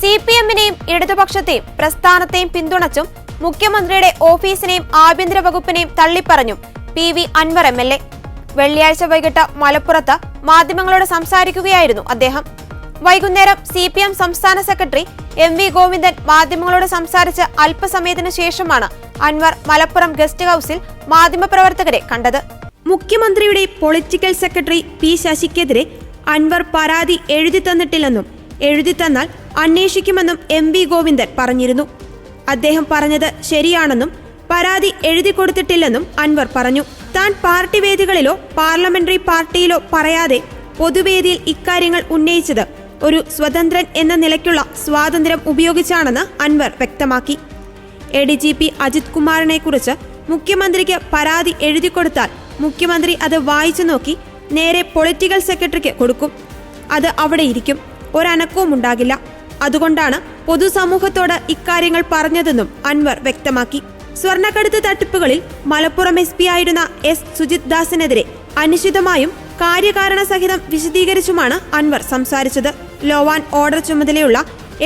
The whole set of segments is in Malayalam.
സിപിഎമ്മിനെയും ഇടതുപക്ഷത്തെയും പ്രസ്ഥാനത്തെയും പിന്തുണച്ചും മുഖ്യമന്ത്രിയുടെ ഓഫീസിനെയും ആഭ്യന്തര വകുപ്പിനെയും തള്ളിപ്പറഞ്ഞും PV അൻവർ MLA. വെള്ളിയാഴ്ച വൈകിട്ട് മലപ്പുറത്ത് മാധ്യമങ്ങളോട് സംസാരിക്കുകയായിരുന്നു അദ്ദേഹം. വൈകുന്നേരം CPM സംസ്ഥാന സെക്രട്ടറി MV ഗോവിന്ദൻ മാധ്യമങ്ങളോട് സംസാരിച്ച് അല്പസമയത്തിനു ശേഷമാണ് അൻവർ മലപ്പുറം ഗസ്റ്റ് ഹൌസിൽ മാധ്യമപ്രവർത്തകരെ കണ്ടത്. മുഖ്യമന്ത്രിയുടെ പൊളിറ്റിക്കൽ സെക്രട്ടറി P ശശിക്കെതിരെ അൻവർ പരാതി എഴുതി തന്നിട്ടില്ലെന്നും എഴുതി തന്നാൽ അന്വേഷിക്കുമെന്നും MV ഗോവിന്ദൻ പറഞ്ഞിരുന്നു. അദ്ദേഹം പറഞ്ഞത് ശരിയാണെന്നും പരാതി എഴുതി കൊടുത്തിട്ടില്ലെന്നും അൻവർ പറഞ്ഞു. താൻ പാർട്ടി വേദികളിലോ പാർലമെന്ററി പാർട്ടിയിലോ പറയാതെ പൊതുവേദിയിൽ ഇക്കാര്യങ്ങൾ ഉന്നയിച്ചത് ഒരു സ്വതന്ത്രൻ എന്ന നിലയ്ക്കുള്ള സ്വാതന്ത്ര്യം ഉപയോഗിച്ചാണെന്ന് അൻവർ വ്യക്തമാക്കി. ADGP അജിത് കുമാറിനെ കുറിച്ച് മുഖ്യമന്ത്രിക്ക് പരാതി എഴുതി കൊടുത്താൽ മുഖ്യമന്ത്രി അത് വായിച്ചു നോക്കി നേരെ പൊളിറ്റിക്കൽ സെക്രട്ടറിക്ക് കൊടുക്കും. അത് അവിടെ ഇരിക്കും, ഒരനക്കവും ഉണ്ടാകില്ല. അതുകൊണ്ടാണ് പൊതുസമൂഹത്തോട് ഇക്കാര്യങ്ങൾ പറഞ്ഞതെന്നും അൻവർ വ്യക്തമാക്കി. സ്വർണ്ണക്കടത്ത് തട്ടിപ്പുകളിൽ മലപ്പുറം SP ആയിരുന്ന S സുജിത് ദാസിനെതിരെ അനിശ്ചിതമായും കാര്യകാരണ സഹിതം വിശദീകരിച്ചുമാണ് അൻവർ സംസാരിച്ചത്. ലോ ആൻഡ് ഓർഡർ ചുമതലയുള്ള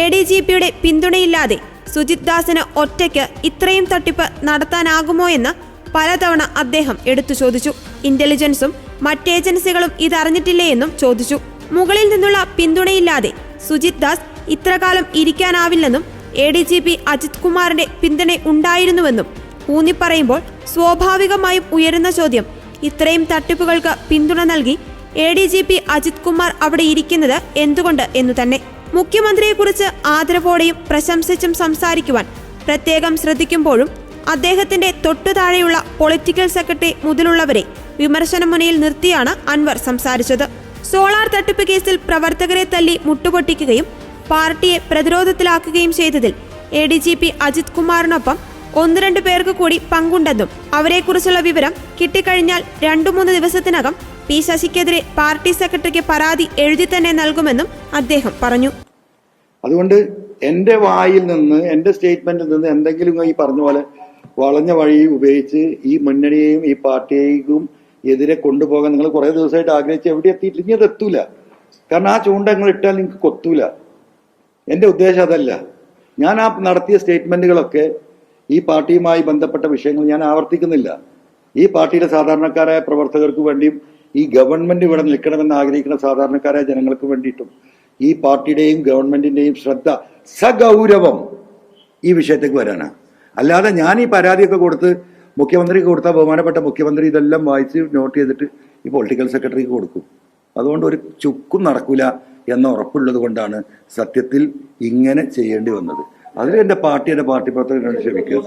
ADGPയുടെ പിന്തുണയില്ലാതെ സുജിത് ദാസിന് ഒറ്റയ്ക്ക് ഇത്രയും തട്ടിപ്പ് നടത്താനാകുമോ എന്ന് പലതവണ അദ്ദേഹം എടുത്തു ചോദിച്ചു. ഇന്റലിജൻസും മറ്റേജൻസികളും ഇതറിഞ്ഞിട്ടില്ലേ എന്നും ചോദിച്ചു. മുകളിൽ നിന്നുള്ള പിന്തുണയില്ലാതെ സുജിത് ദാസ് ഇത്രകാലം ഇരിക്കാനാവില്ലെന്നും ADGP അജിത് കുമാറിന്റെ പിന്തുണ ഉണ്ടായിരുന്നുവെന്നും ഊന്നിപ്പറയുമ്പോൾ സ്വാഭാവികമായും ഉയരുന്ന ചോദ്യം, ഇത്രയും തട്ടിപ്പുകൾക്ക് പിന്തുണ നൽകി ADGP അജിത് കുമാർ അവിടെ ഇരിക്കുന്നത് എന്തുകൊണ്ട് എന്നു തന്നെ. മുഖ്യമന്ത്രിയെക്കുറിച്ച് ആദരവോടെയും പ്രശംസിച്ചും സംസാരിക്കുവാൻ പ്രത്യേകം ശ്രദ്ധിക്കുമ്പോഴും അദ്ദേഹത്തിന്റെ തൊട്ടുതാഴെയുള്ള പൊളിറ്റിക്കൽ സെക്രട്ടറി മുതലുള്ളവരെ വിമർശന മുനയിൽ നിർത്തിയാണ് അൻവർ സംസാരിച്ചത്. സോളാർ തട്ടിപ്പ് കേസിൽ പ്രവർത്തകരെ തല്ലി മുട്ടുപൊട്ടിക്കുകയും പാർട്ടിയെ പ്രതിരോധത്തിലാക്കുകയും ചെയ്തതിൽ ADGP അജിത് കുമാറിനൊപ്പം 1-2 പേർക്ക് കൂടി പങ്കുണ്ടെന്നും അവരെക്കുറിച്ചുള്ള വിവരം കിട്ടിക്കഴിഞ്ഞാൽ 2-3 ദിവസത്തിനകം P ശശിക്കെതിരെ പാർട്ടി സെക്രട്ടറിക്ക് പരാതി എഴുതി തന്നെ നൽകുമെന്നും അദ്ദേഹം പറഞ്ഞു. അതുകൊണ്ട് എന്റെ വായിൽ നിന്ന്, എന്റെ സ്റ്റേറ്റ്മെന്റിൽ നിന്ന് എന്തെങ്കിലും ഈ പറഞ്ഞ പോലെ വളഞ്ഞ വഴി ഉപയോഗിച്ച് ഈ മുന്നണിയെയും ഈ പാർട്ടിയെയും എതിരെ കൊണ്ടുപോകാൻ നിങ്ങൾ കുറെ ദിവസമായിട്ട് ആഗ്രഹിച്ച് എവിടെ എത്തിയിട്ടില്ല. അത് എത്തൂല. കാരണം ആ ചൂണ്ട നിങ്ങൾ ഇട്ടാൽ നിങ്ങൾക്ക് കൊത്തൂല. എന്റെ ഉദ്ദേശം അതല്ല. ഞാൻ ആ നടത്തിയ സ്റ്റേറ്റ്മെന്റുകളൊക്കെ ഈ പാർട്ടിയുമായി ബന്ധപ്പെട്ട വിഷയങ്ങൾ ഞാൻ ആവർത്തിക്കുന്നില്ല. ഈ പാർട്ടിയിലെ സാധാരണക്കാരായ പ്രവർത്തകർക്ക് വേണ്ടിയും ഈ ഗവൺമെന്റ് ഇവിടെ നിൽക്കണമെന്ന് ആഗ്രഹിക്കുന്ന സാധാരണക്കാരായ ജനങ്ങൾക്ക് വേണ്ടിയിട്ടും ഈ പാർട്ടിയുടെയും ഗവൺമെന്റിന്റെയും ശ്രദ്ധ സഗൗരവം ഈ വിഷയത്തേക്ക് വരാനാണ്. അല്ലാതെ ഞാൻ ഈ പരാതിയൊക്കെ കൊടുത്ത് മുഖ്യമന്ത്രിക്ക് കൊടുത്താൽ ബഹുമാനപ്പെട്ട മുഖ്യമന്ത്രി ഇതെല്ലാം വായിച്ച് നോട്ട് ചെയ്തിട്ട് ഈ പൊളിറ്റിക്കൽ സെക്രട്ടറിക്ക് കൊടുക്കും. അതുകൊണ്ട് ഒരു ചുക്കും നടക്കില്ല എന്ന ഉറപ്പുള്ളത് കൊണ്ടാണ് സത്യത്തിൽ ഇങ്ങനെ ചെയ്യേണ്ടി വന്നത്. അതിൽ എൻ്റെ പാർട്ടി പ്രവർത്തകരോട് ക്ഷമിക്കുക.